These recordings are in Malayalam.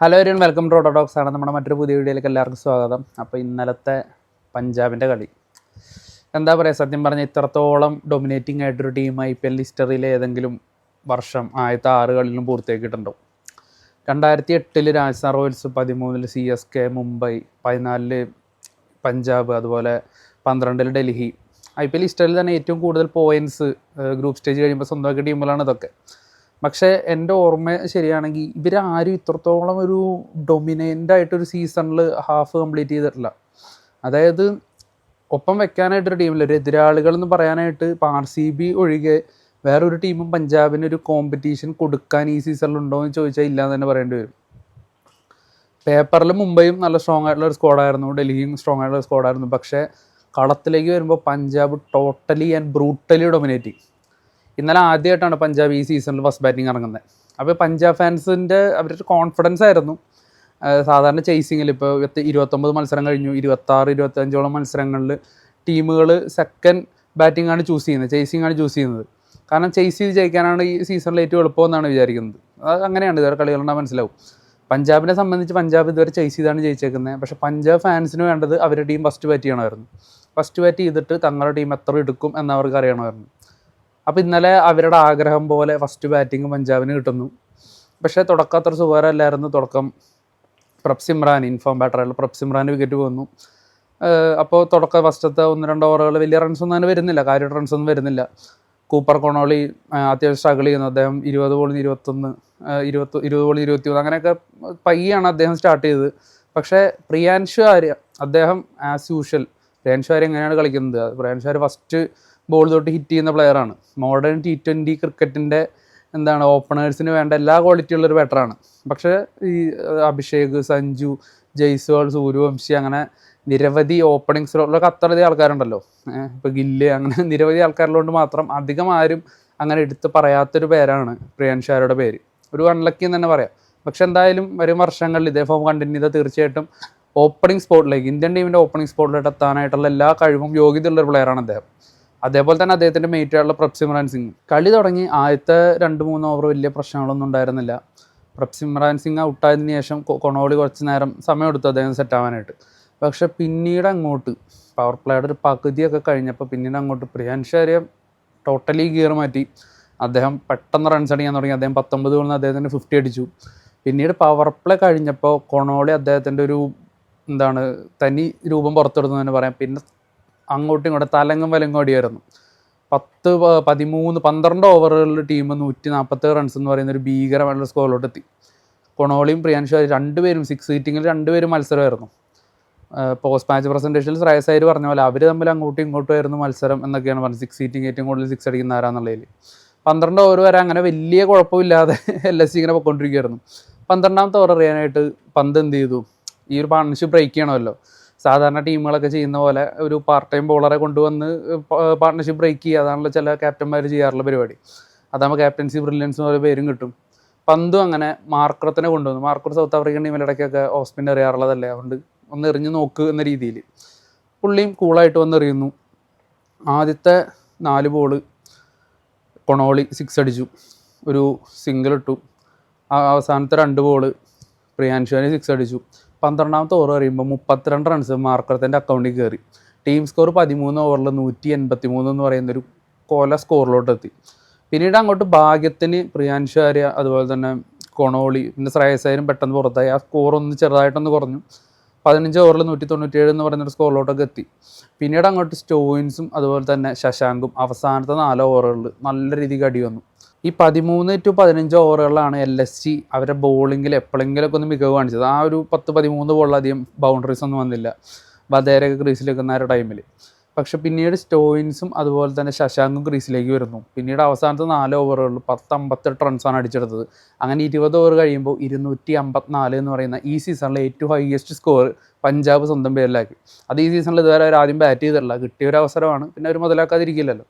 ഹലോ എവരിവൺ, വെൽക്കം ടു ഓട്ടോഡോക്സ് ആണ്. നമ്മുടെ മറ്റൊരു പുതിയ വീഡിയോയിലേക്ക് എല്ലാവർക്കും സ്വാഗതം. അപ്പോൾ ഇന്നലത്തെ പഞ്ചാബിൻ്റെ കളി എന്താ പറയുക, സത്യം പറഞ്ഞാൽ ഇത്രത്തോളം ഡൊമിനേറ്റിംഗ് ആയിട്ടൊരു ടീം IPL ഹിസ്റ്ററിയിലെ ഏതെങ്കിലും വർഷം ആദ്യത്തെ 6 കളിലും പൂർത്തിയാക്കിയിട്ടുണ്ടോ? 2008 രാജസ്ഥാൻ റോയൽസ്, 13 CSK, മുംബൈ, 14 പഞ്ചാബ്, അതുപോലെ 12 ഡൽഹി. IPL ഹിസ്റ്ററിയിൽ തന്നെ ഏറ്റവും കൂടുതൽ പോയിൻറ്റ്സ് ഗ്രൂപ്പ് സ്റ്റേജ് കഴിയുമ്പോൾ സ്വന്തമാക്കിയ ടീമുകളാണ് ഇതൊക്കെ. പക്ഷേ എൻ്റെ ഓർമ്മ ശരിയാണെങ്കിൽ ഇവരാരും ഇത്രത്തോളം ഒരു ഡൊമിനൻ്റ് ആയിട്ടൊരു സീസണിൽ ഹാഫ് കംപ്ലീറ്റ് ചെയ്തിട്ടില്ല. അതായത് ഒപ്പം വെക്കാനായിട്ടൊരു ടീമില്ല, ഒരു എതിരാളികൾ എന്ന് പറയാനായിട്ട് ഇപ്പോൾ RCB ഒഴികെ വേറൊരു ടീമും പഞ്ചാബിനൊരു കോമ്പറ്റീഷൻ കൊടുക്കാൻ ഈ സീസണിലുണ്ടോ എന്ന് ചോദിച്ചാൽ ഇല്ലയെന്ന് തന്നെ പറയേണ്ടി വരും. പേപ്പറിൽ മുംബൈയും നല്ല സ്ട്രോങ് ആയിട്ടുള്ള ഒരു സ്ക്വാഡായിരുന്നു, ഡൽഹിയും സ്ട്രോങ് ആയിട്ടുള്ള സ്ക്വാഡായിരുന്നു. പക്ഷേ കളത്തിലേക്ക് വരുമ്പോൾ Punjab totally and brutally dominating. ഇന്നലെ ആദ്യമായിട്ടാണ് പഞ്ചാബ് ഈ സീസണിൽ ഫസ്റ്റ് ബാറ്റിംഗ് ഇറങ്ങുന്നത്. അപ്പോൾ പഞ്ചാബ് ഫാൻസിൻ്റെ അവരുടെ കോൺഫിഡൻസ് ആയിരുന്നു. സാധാരണ ചേസിങ്ങിൽ ഇപ്പോൾ 29 മത്സരം കഴിഞ്ഞു, 26, 25ഓളം മത്സരങ്ങളിൽ ടീമുകൾ സെക്കൻഡ് ബാറ്റിംഗ് ആണ് ചൂസ് ചെയ്യുന്നത്, ചേസിങ് ആണ് ചൂസ് ചെയ്യുന്നത്. കാരണം ചേസ് ചെയ്ത് ജയിക്കാനാണ് ഈ സീസണിൽ ഏറ്റവും എളുപ്പമെന്നാണ് വിചാരിക്കുന്നത്. അത് അങ്ങനെയാണ്, ഇതുവരെ കളികളുണ്ടാൽ മനസ്സിലാവും. പഞ്ചാബിനെ സംബന്ധിച്ച് പഞ്ചാബ് ഇതുവരെ ചേസ് ചെയ്താണ് ജയിച്ചേക്കുന്നത്. പക്ഷേ പഞ്ചാബ് ഫാൻസിന് വേണ്ടത് അവരുടെ ടീം ഫസ്റ്റ് ബാറ്റ് ചെയ്യണമായിരുന്നു. ഫസ്റ്റ് ബാറ്റ് ചെയ്തിട്ട് തങ്ങളുടെ ടീം എത്ര എടുക്കും എന്നവർക്ക് അറിയണമായിരുന്നു. അപ്പോൾ ഇന്നലെ അവരുടെ ആഗ്രഹം പോലെ ഫസ്റ്റ് ബാറ്റിംഗ് പഞ്ചാബിന് കിട്ടുന്നു. പക്ഷേ തുടക്കം അത്ര സുഖകരമല്ലായിരുന്നു. തുടക്കം പ്രഭ്സിമ്രാൻ, ഇൻഫോം ബാറ്ററായുള്ള പ്രഭ്സിമ്രാൻ്റെ വിക്കറ്റ് പോകുന്നു. അപ്പോൾ ഫസ്റ്റത്തെ 1-2 ഓവറുകൾ വലിയ റൺസൊന്നും അങ്ങനെ വരുന്നില്ല, കാര്യമായിട്ട് റൺസൊന്നും വരുന്നില്ല. കൂപ്പർ കൊണോളി അത്യാവശ്യം സ്ട്രഗിൾ ചെയ്യുന്നു. അദ്ദേഹം 20 ബോളിൽ 21, 20 ബോളിൽ 23 അങ്ങനെയൊക്കെ പയ്യാണ് അദ്ദേഹം സ്റ്റാർട്ട് ചെയ്തത്. പക്ഷേ പ്രിയാൻഷു ആര്യ, അദ്ദേഹം ആസ് യൂഷ്വൽ, പ്രിയാൻഷു ആര്യ എങ്ങനെയാണ് കളിക്കുന്നത്, പ്രിയാൻഷു ആര്യ ഫസ്റ്റ് ബോൾ തൊട്ട് ഹിറ്റ് ചെയ്യുന്ന പ്ലെയറാണ്. മോഡേൺ T20 ക്രിക്കറ്റിൻ്റെ ഓപ്പണേഴ്സിന് വേണ്ട എല്ലാ ക്വാളിറ്റിയുള്ളൊരു ബാറ്ററാണ്. പക്ഷേ ഈ അഭിഷേക്, സഞ്ജു, ജയ്സ്വാൾ, സൂര്യവംശി അങ്ങനെ നിരവധി ഓപ്പണിംഗ് സ്ലോട്ടിലൊക്കെ അത്രയധികം ആൾക്കാരുണ്ടല്ലോ. ഇപ്പോൾ ഗില്ല്, അങ്ങനെ നിരവധി ആൾക്കാരുള്ളതുകൊണ്ട് മാത്രം അധികം ആരും അങ്ങനെ എടുത്ത് പറയാത്തൊരു പേരാണ് പ്രിയാൻഷു ആര്യയുടെ പേര്. ഒരു അൺലക്കി എന്ന് തന്നെ പറയാം. പക്ഷെ എന്തായാലും വരും വർഷങ്ങളിൽ ഇതേ ഫോം കണ്ടിന്യൂ ചെയ്താൽ തീർച്ചയായിട്ടും ഓപ്പണിംഗ് സ്പോട്ടിലേക്ക്, ഇന്ത്യൻ ടീമിൻ്റെ ഓപ്പണിംഗ് സ്പോട്ടിലേക്ക് എത്താനായിട്ടുള്ള എല്ലാ കഴിവും യോഗ്യതയുള്ളൊരു പ്ലെയറാണ് അദ്ദേഹം. അതേപോലെ തന്നെ അദ്ദേഹത്തിൻ്റെ മേറ്റായിട്ടുള്ള പ്രഭ്സിമ്രാൻ സിംഗ്. കളി തുടങ്ങി ആദ്യത്തെ 2-3 ഓവർ വലിയ പ്രശ്നങ്ങളൊന്നും ഉണ്ടായിരുന്നില്ല. പ്രഭ്സിമ്രാൻ സിംഗ് ഔട്ടായതിനു ശേഷം കൊണോളി കുറച്ച് നേരം സമയമെടുത്തു അദ്ദേഹം സെറ്റാവാനായിട്ട്. പക്ഷെ പിന്നീട് അങ്ങോട്ട് പവർ പ്ലേയുടെ ഒരു പകുതിയൊക്കെ കഴിഞ്ഞപ്പോൾ പിന്നീട് അങ്ങോട്ട് പ്രിയാൻഷു ആര്യ ടോട്ടലി ഗിയർ മാറ്റി. അദ്ദേഹം പെട്ടെന്ന് റൺസ് അടിക്കാൻ തുടങ്ങി. അദ്ദേഹം 19 ബോളിൽ നിന്ന് അദ്ദേഹത്തിന് 50 അടിച്ചു. പിന്നീട് പവർ പ്ലേ കഴിഞ്ഞപ്പോൾ കൊണോളി അദ്ദേഹത്തിൻ്റെ ഒരു തനി രൂപം പുറത്തെടുത്തു എന്ന് തന്നെ പറയാം. പിന്നെ അങ്ങോട്ടും ഇങ്ങോട്ടും തലങ്ങും വലങ്ങും അടിയായിരുന്നു. 12 ഓവറുകളിൽ ടീം 147 റൺസ് എന്ന് പറയുന്ന ഒരു ഭീകരമായിട്ടുള്ള സ്കോറിലോട്ട് എത്തി. കൊണോളിയും പ്രിയാൻഷു ആര്യ രണ്ടുപേരും 6 ഹീറ്റിങ്ങിൽ രണ്ടുപേരും മത്സരമായിരുന്നു. പോസ്റ്റ് മാച്ച് പ്രസൻറ്റേഷനിൽ ശ്രേയസ് അയ്യർ പറഞ്ഞ പോലെ അവർ തമ്മിൽ അങ്ങോട്ടും ഇങ്ങോട്ടും ആയിരുന്നു മത്സരം എന്നൊക്കെയാണ് പറഞ്ഞത്. 6 ഹീറ്റിംഗ് ഏറ്റവും കൂടുതൽ 6 അടിക്കുന്ന ആരാന്നുള്ളതിൽ 12 ഓവർ വരെ അങ്ങനെ വലിയ കുഴപ്പമില്ലാതെ LSC ഇങ്ങനെ പോയിക്കൊണ്ടിരിക്കുകയായിരുന്നു. 12ാമത്തെ ഓവർ എറിയാനായിട്ട് പന്ത് എന്ത് ചെയ്തു, ഈ ഒരു പാർട്ണർഷിപ്പ് ബ്രേക്ക് ചെയ്യണമല്ലോ. സാധാരണ ടീമുകളൊക്കെ ചെയ്യുന്ന പോലെ ഒരു പാർട്ട് ടൈം ബോളറെ കൊണ്ടുവന്ന് പാർട്ണർഷിപ്പ് ബ്രേക്ക് ചെയ്യുക, അതാണല്ലോ ചില ക്യാപ്റ്റന്മാർ ചെയ്യാറുള്ള പരിപാടി. അതാകുമ്പോൾ ക്യാപ്റ്റൻസി ബ്രില്യൻസ് എന്ന് പറയുന്ന പേരും കിട്ടും. പന്തും അങ്ങനെ മാർക്കറത്തിനെ കൊണ്ടുവന്നു. മാർക്കർ സൗത്ത് ആഫ്രിക്കൻ ടീമിലിടയ്ക്കൊക്കെ ഓഫ് സ്പിൻ എറിയാറുള്ളതല്ലേ, അതുകൊണ്ട് ഒന്ന് എറിഞ്ഞ് നോക്ക് എന്ന രീതിയിൽ പുള്ളിയും കൂളായിട്ട് വന്ന് എറിയുന്നു. ആദ്യത്തെ 4 ബോള് കൊണോളി 6 അടിച്ചു, ഒരു സിംഗിൾ ഇട്ടു. അവസാനത്തെ 2 ബോള് പ്രിയാൻഷു ആര്യ 6 അടിച്ചു. 12ാമത്തെ ഓവർ എറിയുമ്പോൾ 32 റൺസ് മാർക്കറത്തിൻ്റെ അക്കൗണ്ടിൽ കയറി. ടീം സ്കോർ 13 ഓവറിൽ 183 എന്ന് പറയുന്നൊരു കൊല സ്കോറിലോട്ട് എത്തി. പിന്നീട് അങ്ങോട്ട് ഭാഗ്യത്തിന് പ്രിയാൻഷു ആര്യ, അതുപോലെ തന്നെ കൊണോളി, പിന്നെ ശ്രേയസ് അയ്യരും പെട്ടെന്ന് പുറത്തായി. ആ സ്കോറൊന്ന് ചെറുതായിട്ടൊന്ന് കുറഞ്ഞു. 15 ഓവറിൽ 197 എന്ന് പറയുന്നൊരു സ്കോറിലോട്ടൊക്കെ എത്തി. പിന്നീട് അങ്ങോട്ട് സ്റ്റോയിൻസും അതുപോലെ തന്നെ ശശാങ്കും അവസാനത്തെ 4 ഓവറുകളിൽ നല്ല രീതിക്ക് അടി വന്നു. ഈ 13 to 15 ഓവറുകളിലാണ് LSC അവരുടെ ബോളിങ്ങിൽ എപ്പോഴെങ്കിലുമൊക്കെ ഒന്ന് മികവ് കാണിച്ചത്. ആ ഒരു 10-13 ബോളിലധികം ബൗണ്ടറീസ് ഒന്നും വന്നില്ല വധേരൊക്കെ ക്രീസിലേക്ക് വന്ന ആ ടൈമിൽ. പക്ഷെ പിന്നീട് സ്റ്റോയിൻസും അതുപോലെ തന്നെ ശശാങ്കും ക്രീസിലേക്ക് വരുന്നു. പിന്നീട് അവസാനത്തെ 4 ഓവറുകളിൽ 58 റൺസാണ് അടിച്ചെടുത്തത്. അങ്ങനെ 20 ഓവർ കഴിയുമ്പോൾ 254 എന്ന് പറയുന്ന ഈ സീസണിലെ ഏറ്റവും ഹയസ്റ്റ് സ്കോർ പഞ്ചാബ് സ്വന്തം പേരിലാക്കി. അത് ഈ സീസണിൽ ഇതുവരെ അവർ ആദ്യം ബാറ്റ് ചെയ്തിട്ടില്ല. കിട്ടിയൊരു അവസരമാണ്, പിന്നെ അവർ മുതലാക്കാതിരിക്കില്ലല്ലോ.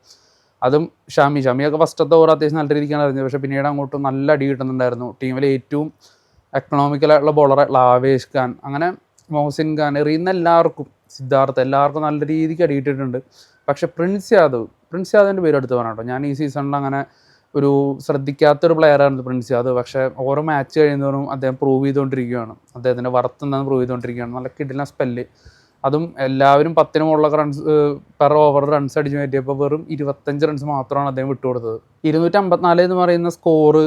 അതും ഷമിയൊക്കെ ഫസ്റ്റത്തെ ഓവർ അത്യാവശ്യം നല്ല രീതിക്കാണ് അറിഞ്ഞത്. പക്ഷേ പിന്നീട് അങ്ങോട്ട് നല്ല അടി കിട്ടുന്നുണ്ടായിരുന്നു. ടീമിലെ ഏറ്റവും എക്കണോമിക്കലായിട്ടുള്ള ബോളറായിട്ടുള്ള ആവേശ് ഖാൻ, അങ്ങനെ മോഹസിൻ ഖാൻ, എറിയുന്ന എല്ലാവർക്കും, സിദ്ധാർത്ഥ്, എല്ലാവർക്കും നല്ല രീതിക്ക് അടിയിട്ടിട്ടുണ്ട്. പക്ഷേ പ്രിൻസ് യാദവിൻ്റെ പേര് എടുത്ത് പറഞ്ഞോ. ഞാൻ ഈ സീസണിൽ അങ്ങനെ ഒരു ശ്രദ്ധിക്കാത്തൊരു പ്ലെയറാണ് പ്രിൻസി. അത് പക്ഷേ ഓരോ മാച്ച് കഴിയുന്നവരും അദ്ദേഹം പ്രൂവ് ചെയ്തുകൊണ്ടിരിക്കുകയാണ്. അദ്ദേഹത്തിൻ്റെ വർത്ത് എന്താണെന്ന് പ്രൂവ് ചെയ്തുകൊണ്ടിരിക്കുകയാണ്. നല്ല കിടിലൻ സ്പെല്ല്. അതും എല്ലാവരും 10 മുകളിലൊക്കെ റൺസ് പെർ ഓവർ റൺസ് അടിച്ച് മാറ്റിയപ്പോൾ വെറും 25 റൺസ് മാത്രമാണ് അദ്ദേഹം വിട്ടുകൊടുത്തത്. 254 എന്ന് പറയുന്ന സ്കോറ്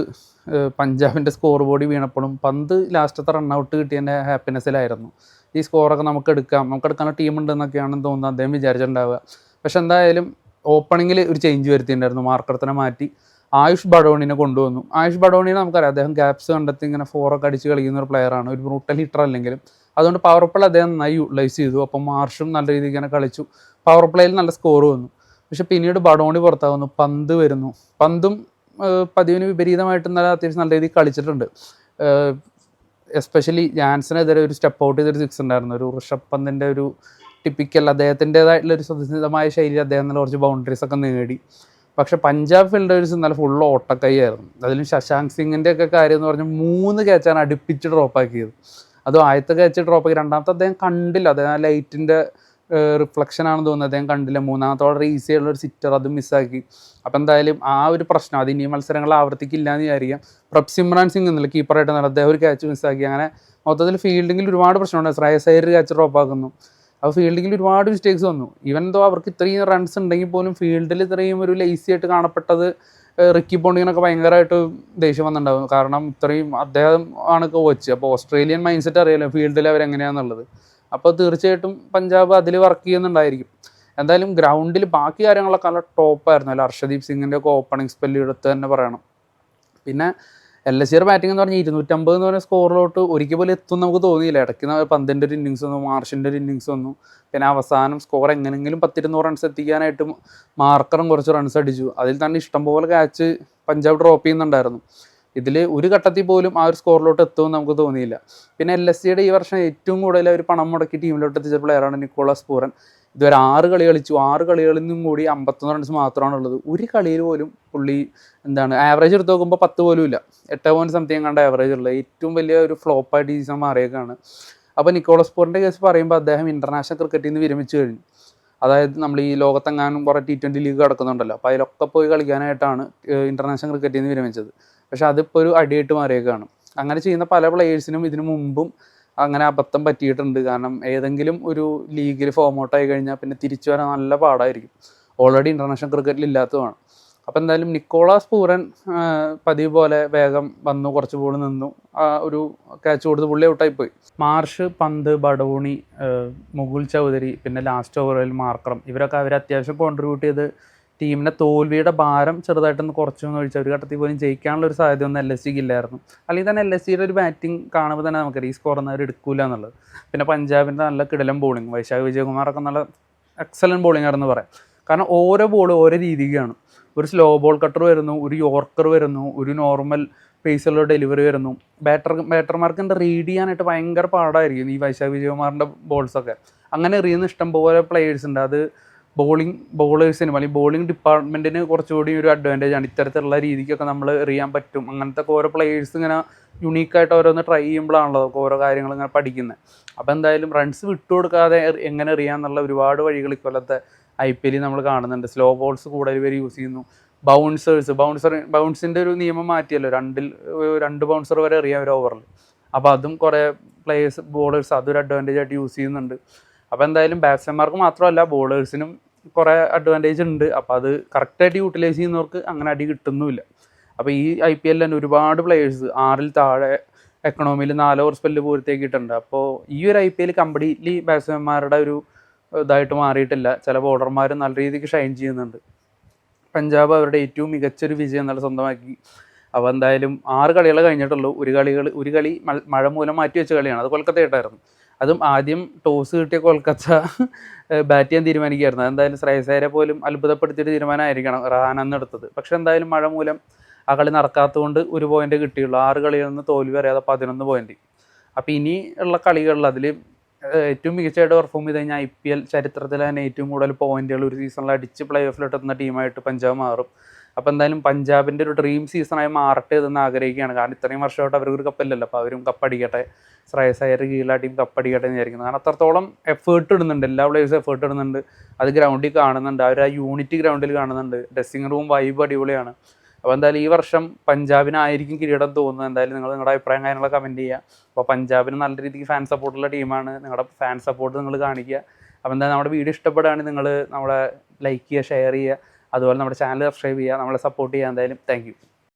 പഞ്ചാബിൻ്റെ സ്കോർ ബോർഡിൽ വീണപ്പോഴും പന്ത് ലാസ്റ്റത്തെ റണ്ണൗട്ട് കിട്ടിയതിൻ്റെ ഹാപ്പിനെസ്സിലായിരുന്നു. ഈ സ്കോറൊക്കെ നമുക്ക് എടുക്കാനുള്ള ടീമുണ്ടെന്നൊക്കെയാണെന്ന് തോന്നുന്നത് അദ്ദേഹം വിചാരിച്ചിട്ടുണ്ടാവുക. പക്ഷെ എന്തായാലും ഓപ്പണിങ്ങിൽ ഒരു ചേഞ്ച് വരുത്തിയിട്ടുണ്ടായിരുന്നു. മാർക്കടത്തിനെ മാറ്റി ആയുഷ് ബഡോണിനെ കൊണ്ടുവന്നു. ആയുഷ് ബഡോണിനെ നമുക്കറിയാം, അദ്ദേഹം ഗ്യാപ്സ് കണ്ടെത്തി ഇങ്ങനെ ഫോറൊക്കെ അടിച്ച് കളിക്കുന്ന ഒരു പ്ലെയറാണ്, ഒരു ബ്രൂട്ടൽ ഹിറ്റർ അല്ലെങ്കിലും. അതുകൊണ്ട് പവർ പ്ലേ അദ്ദേഹം നന്നായി യൂട്ടിലൈസ് ചെയ്തു. അപ്പം മാർഷും നല്ല രീതിക്ക് ഇങ്ങനെ കളിച്ചു, പവർ പ്ലേയിൽ നല്ല സ്കോർ വന്നു. പക്ഷെ പിന്നീട് ബഡോണി പുറത്താകുന്നു, പന്ത് വരുന്നു. പന്തും പതിവിന് വിപരീതമായിട്ട് അത്യാവശ്യം നല്ല രീതിയിൽ കളിച്ചിട്ടുണ്ട്. എസ്പെഷ്യലി ജാൻസനെതിരെ ഒരു സ്റ്റെപ്പ് ഔട്ട് ചെയ്തൊരു 6 ഉണ്ടായിരുന്നു. ഒരു ഋഷഭ് പന്തിൻ്റെ ഒരു ടിപ്പിക്കൽ അദ്ദേഹത്തിൻ്റെതായിട്ടുള്ള ഒരു സ്വതസിദ്ധമായ ശൈലി അദ്ദേഹം നല്ല കുറച്ച് ബൗണ്ടറീസ് ഒക്കെ നേടി. പക്ഷെ പഞ്ചാബ് ഫീൽഡേഴ്സ് നല്ല ഫുള്ള് ഓട്ടക്കൈയായിരുന്നു. അതിലും ശശാങ്ക് സിംഗിൻ്റെ ഒക്കെ കാര്യം എന്ന് പറഞ്ഞാൽ 3 ക്യാച്ചാണ് അടുപ്പിച്ച് ഡ്രോപ്പാക്കിയത്. അതും ആദ്യത്തെ ക്യാച്ച് ഡ്രോപ്പാക്കി, രണ്ടാമത്തെ അദ്ദേഹം കണ്ടില്ല. അദ്ദേഹം ആ ലൈറ്റിൻ്റെ റിഫ്ലക്ഷൻ ആണെന്ന് തോന്നുന്നത്, അദ്ദേഹം കണ്ടില്ല. മൂന്നാമത്തെ വളരെ ഈസി ആയിട്ടുള്ള ഒരു സിറ്റർ അതും മിസ്സാക്കി. അപ്പോൾ എന്തായാലും ആ ഒരു പ്രശ്നം അത് ഇനി മത്സരങ്ങൾ ആവർത്തിക്കില്ല എന്ന് വിചാരിക്കാം. പ്രഭ്സിമ്രാൻ സിംഗ് എന്നല്ല കീപ്പറായിട്ട് നടന്നത്, അദ്ദേഹം ഒരു ക്യാച്ച് മിസ്സാക്കി. അങ്ങനെ മൊത്തത്തിൽ ഫീൽഡിങ്ങിൽ ഒരുപാട് പ്രശ്നമുണ്ട്. ശ്രേയസ് അയ്യർ ക്യാച്ച് ഡ്രോപ്പാക്കുന്നു. അപ്പോൾ ഫീൽഡിങ്ങിൽ ഒരുപാട് മിസ്റ്റേക്സ് വന്നു. ഈവൻ എന്തോ അവർക്ക് ഇത്രയും റൺസ് ഉണ്ടെങ്കിൽ പോലും ഫീൽഡിൽ ഇത്രയും ഒരു ലേസി ആയിട്ട് കാണപ്പെട്ടത് റിക്കി പോണ്ടിങ്ങിനൊക്കെ ഭയങ്കരമായിട്ട് ദേഷ്യം വന്നിട്ടുണ്ടാകും. കാരണം ഇത്രയും അദ്ദേഹം ആണ് കോച്ച്. അപ്പോൾ ഓസ്ട്രേലിയൻ മൈൻഡ് സെറ്റ് അറിയാലോ ഫീൽഡിൽ അവരെങ്ങനെയാണെന്നുള്ളത്. അപ്പോൾ തീർച്ചയായിട്ടും പഞ്ചാബ് അതിൽ വർക്ക് ചെയ്യുന്നുണ്ടായിരിക്കും. എന്തായാലും ഗ്രൗണ്ടിൽ ബാക്കി കാര്യങ്ങളൊക്കെ നല്ല ടോപ്പായിരുന്നു. അല്ല ഹർഷദീപ് സിംഗിൻ്റെ ഒക്കെ ഓപ്പണിംഗ് സ്പെല്ല് എടുത്ത് തന്നെ പറയണം. പിന്നെ LSG ബാറ്റിംഗ് എന്ന് പറഞ്ഞാൽ 250 എന്ന് പറയുന്ന സ്കോറിലോട്ട് ഒരിക്കൽ പോലും എത്തും നമുക്ക് തോന്നിയില്ല. ഇടയ്ക്ക് പന്തിൻ്റെ ഒരു ഇന്നിങ്സ് വന്നു, മാർഷിൻ്റെ ഒരു ഇന്നിങ്സ് വന്നു. പിന്നെ അവസാനം സ്കോർ എങ്ങനെയെങ്കിലും 10-200 റൺസ് എത്തിക്കാനായിട്ട് മാർക്കറും കുറച്ച് റൺസ് അടിച്ചു. അതിൽ തന്നെ ഇഷ്ടംപോലെ ക്യാച്ച് പഞ്ചാബ് ഡ്രോപ്പ് ചെയ്യുന്നുണ്ടായിരുന്നു. ഇതിൽ ഒരു ഘട്ടത്തിൽ പോലും ആ ഒരു സ്കോറിലോട്ട് എത്തുമെന്ന് നമുക്ക് തോന്നിയില്ല. പിന്നെ LSGയുടെ ഈ വർഷം ഏറ്റവും കൂടുതൽ ഒരു പണം മുടക്കി ടീമിലോട്ട് എത്തിച്ച പ്ലെയറാണ് നിക്കോളാസ് പൂരൻ. ഇതുവരെ 6 കളി കളിച്ചു. 6 കളികളിൽ നിന്നും കൂടി 51 റൺസ് മാത്രമാണ് ഉള്ളത്. ഒരു കളിയിൽ പോലും പുള്ളി ആവറേജ് എടുത്ത് നോക്കുമ്പോൾ 10 പോലും ഇല്ല. 8 പോയിന്റ് സംതിങ് കണ്ട ആവറേജ് ഉള്ളത്. ഏറ്റവും വലിയ ഒരു ഫ്ലോപ്പായിട്ട് ഈ സീസൺ മാറിയേക്കാണ്. അപ്പോൾ നിക്കോളാസ് പൂരൻ്റെ കേസ് പറയുമ്പോൾ അദ്ദേഹം ഇൻ്റർനാഷണൽ ക്രിക്കറ്റിൽ നിന്ന് വിരമിച്ചു കഴിഞ്ഞു. അതായത് നമ്മൾ ഈ ലോകത്തെങ്ങാനും കുറേ T20 ലീഗ് കിടക്കുന്നുണ്ടല്ലോ, അപ്പോൾ അതിലൊക്കെ പോയി കളിക്കാനായിട്ടാണ് ഇൻ്റർനാഷണൽ ക്രിക്കറ്റിൽ നിന്ന് വിരമിച്ചത്. പക്ഷെ അതിപ്പോൾ ഒരു അടിയായിട്ട് മാറിയേക്കാണ്. അങ്ങനെ ചെയ്യുന്ന പല പ്ലെയേഴ്സിനും ഇതിനു മുമ്പും അങ്ങനെ അബദ്ധം പറ്റിയിട്ടുണ്ട്. കാരണം ഏതെങ്കിലും ഒരു ലീഗിൽ ഫോം ഔട്ടായി കഴിഞ്ഞാൽ പിന്നെ തിരിച്ചു വരാൻ നല്ല പാടായിരിക്കും. ഓൾറെഡി ഇൻ്റർനാഷണൽ ക്രിക്കറ്റിൽ ഇല്ലാത്തതാണ്. അപ്പോൾ എന്തായാലും നിക്കോളാസ് പൂരൻ പതിവ് പോലെ വേഗം വന്നു, കുറച്ച് ബോൾ നിന്നു, ഒരു ക്യാച്ച് കൊടുത്ത് പുള്ളി ഔട്ടായിപ്പോയി. മാർഷ്, പന്ത്, ബഡോണി, മുകുൽ ചൗധരി, പിന്നെ ലാസ്റ്റ് ഓവറിൽ മാർക്കറം, ഇവരൊക്കെ അവർ അത്യാവശ്യം കോൺട്രിബ്യൂട്ട് ചെയ്ത് ടീമിൻ്റെ തോൽവിയുടെ ഭാരം ചെറുതായിട്ടൊന്ന് കുറച്ചൊന്ന് ഒഴിച്ചാൽ ഒരു ഘട്ടത്തിൽ പോലും ജയിക്കാനുള്ള ഒരു സാധ്യത ഒന്നും LSGക്ക് ഇല്ലായിരുന്നു. അല്ലെങ്കിൽ തന്നെ LSGയുടെ ഒരു ബാറ്റിംഗ് കാണുമ്പോൾ തന്നെ നമുക്കറിയാം ഈ സ്കോറൊന്നും അവർ എടുക്കില്ല എന്നുള്ളത്. പിന്നെ പഞ്ചാബിൻ്റെ നല്ല കിടിലൻ ബോളിംഗ്, വൈശാഖ് വിജയകുമാറൊക്കെ നല്ല എക്സലൻറ്റ് ബോളിംഗ് ആണെന്ന് പറയാം. കാരണം ഓരോ ബോളും ഓരോ രീതിക്കാണ്. ഒരു സ്ലോ ബോൾ കട്ടർ വരുന്നു, ഒരു യോർക്കർ വരുന്നു, ഒരു നോർമൽ പേസിലുള്ള ഡെലിവറി വരുന്നു. ബാറ്റർമാർക്ക് റീഡ് ചെയ്യാനായിട്ട് ഭയങ്കര പാടായിരിക്കും ഈ വൈശാഖ് വിജയകുമാറിൻ്റെ ബോൾസൊക്കെ. അങ്ങനെ എറിയുന്ന ഇഷ്ടം പോലെ പ്ലെയേഴ്സ് ഉണ്ട്. അത് ബോളേഴ്സിനും അല്ലെങ്കിൽ ബോളിംഗ് ഡിപ്പാർട്ട്മെൻറ്റിന് കുറച്ചുകൂടി ഒരു അഡ്വാൻറ്റേജ് ആണ്. ഇത്തരത്തിലുള്ള രീതിക്കൊക്കെ നമ്മൾ എറിയാൻ പറ്റും. അങ്ങനത്തെ ഓരോ പ്ലെയേഴ്സ് ഇങ്ങനെ യുണീക്കായിട്ട് ഓരോന്ന് ട്രൈ ചെയ്യുമ്പോഴാണല്ലോ ഓരോ കാര്യങ്ങൾ ഇങ്ങനെ പഠിക്കുന്നത്. അപ്പോൾ എന്തായാലും റൺസ് വിട്ടുകൊടുക്കാതെ എങ്ങനെ എറിയാമെന്നുള്ള ഒരുപാട് വഴികൾ ഇക്കൊല്ലത്തെ IPL നമ്മൾ കാണുന്നുണ്ട്. സ്ലോ ബോൾസ് കൂടുതൽ പേര് യൂസ് ചെയ്യുന്നു. ബൗൺസിൻ്റെ ഒരു നിയമം മാറ്റിയല്ലോ, 2 ബൗൺസർ വരെ എറിയാം ഒരു ഓവറിൽ. അപ്പോൾ അതും കുറേ ബോളേഴ്സ് അതൊരു അഡ്വാൻറ്റേജ് ആയിട്ട് യൂസ് ചെയ്യുന്നുണ്ട്. അപ്പോൾ എന്തായാലും ബാറ്റ്സ്മാൻമാർക്ക് മാത്രമല്ല ബോളേഴ്സിനും കുറേ അഡ്വാൻറ്റേജ് ഉണ്ട്. അപ്പോൾ അത് കറക്റ്റായിട്ട് യൂട്ടിലൈസ് ചെയ്യുന്നവർക്ക് അങ്ങനെ അടി കിട്ടുന്നുമില്ല. അപ്പോൾ ഈ IPL തന്നെ ഒരുപാട് പ്ലെയേഴ്സ് 6-ൽ താഴെ എക്കണോമിയിൽ 4 ഓവർ സ്പെല്ല് പൂർത്തിയാക്കിയിട്ടുണ്ട്. അപ്പോൾ ഈ ഒരു IPL കംപ്ലീറ്റ്ലി ബാറ്റ്സ്മാൻമാരുടെ ഒരു ഇതായിട്ട് മാറിയിട്ടില്ല. ചില ബോളർമാർ നല്ല രീതിക്ക് ഷൈൻ ചെയ്യുന്നുണ്ട്. പഞ്ചാബ് അവരുടെ ഏറ്റവും മികച്ചൊരു വിജയം നല്ല സ്വന്തമാക്കി. അപ്പോൾ എന്തായാലും 6 കളികൾ കഴിഞ്ഞിട്ടുള്ളൂ. ഒരു കളി മഴ മൂലം മാറ്റി വെച്ച കളിയാണ്, അത് കൊൽക്കത്തയായിട്ടായിരുന്നു. അതും ആദ്യം ടോസ് കിട്ടിയ കൊൽക്കത്ത ബാറ്റ് ചെയ്യാൻ തീരുമാനിക്കുകയായിരുന്നു. എന്തായാലും ശ്രേയസ് അയ്യരെ പോലും അത്ഭുതപ്പെടുത്തിയൊരു തീരുമാനമായിരിക്കണം റാനെന്ന് എടുത്തത്. പക്ഷെ എന്തായാലും മഴ മൂലം ആ കളി നടക്കാത്തതുകൊണ്ട് 1 പോയിൻ്റ് കിട്ടിയുള്ളൂ. 6 കളിയിൽ നിന്ന് തോൽവി അറിയാതെ 11 പോയിൻ്റ്. അപ്പോൾ ഇനി ഉള്ള കളികളിൽ അതിൽ ഏറ്റവും മികച്ചതായിട്ട് പെർഫോം ചെയ്ത് കഴിഞ്ഞാൽ IPL ചരിത്രത്തിൽ തന്നെ ഏറ്റവും കൂടുതൽ പോയിന്റുകൾ ഒരു സീസണിൽ അടിച്ച് പ്ലേ ഓഫിലെത്തുന്ന ടീമായിട്ട് പഞ്ചാബ് മാറും. അപ്പോൾ എന്തായാലും പഞ്ചാബിൻ്റെ ഒരു ഡ്രീം സീസണായി മാറട്ടെ എന്ന് ആഗ്രഹിക്കുകയാണ്. കാരണം ഇത്രയും വർഷമായിട്ട് അവർക്കൊരു കപ്പില്ലല്ലോ, അപ്പോൾ അവരും കപ്പടിക്കട്ടെ, ശ്രേയസ് അയ്യർ കീഴിലുള്ള ടീം കപ്പടിക്കട്ടെ എന്ന് വിചാരിക്കുന്നത്. കാരണം അത്രത്തോളം എഫേർട്ട് ഇടുന്നുണ്ട്, എല്ലാ പ്ലേയേഴ്സും എഫേർട്ട് ഇടുന്നുണ്ട്. അത് ഗ്രൗണ്ടിൽ കാണുന്നുണ്ട്, അവർ ആ യൂണിറ്റി ഗ്രൗണ്ടിൽ കാണുന്നുണ്ട്. ഡ്രസ്സിംഗ് റൂം വൈബ് അടിപൊളിയാണ്. അപ്പോൾ എന്തായാലും ഈ വർഷം പഞ്ചാബിനായിരിക്കും കിരീടം തോന്നുന്നത്. എന്തായാലും നിങ്ങൾ നിങ്ങളുടെ അഭിപ്രായം കാര്യങ്ങളൊക്കെ കമൻറ്റ് ചെയ്യുക. അപ്പോൾ പഞ്ചാബിന് നല്ല രീതിക്ക് ഫാൻ സപ്പോർട്ടുള്ള ടീമാണ്. നിങ്ങളുടെ ഫാൻ സപ്പോർട്ട് നിങ്ങൾ കാണിക്കുക. അപ്പോൾ എന്തായാലും നമ്മുടെ വീഡിയോ ഇഷ്ടപ്പെടുകയാണെങ്കിൽ നിങ്ങൾ നമ്മളെ ലൈക്ക് ചെയ്യുക, ഷെയർ ചെയ്യുക, അതുപോലെ നമ്മുടെ ചാനൽ സബ്സ്ക്രൈബ് ചെയ്യുക, നമ്മളെ സപ്പോർട്ട് ചെയ്യുക. എന്തായാലും താങ്ക് യു.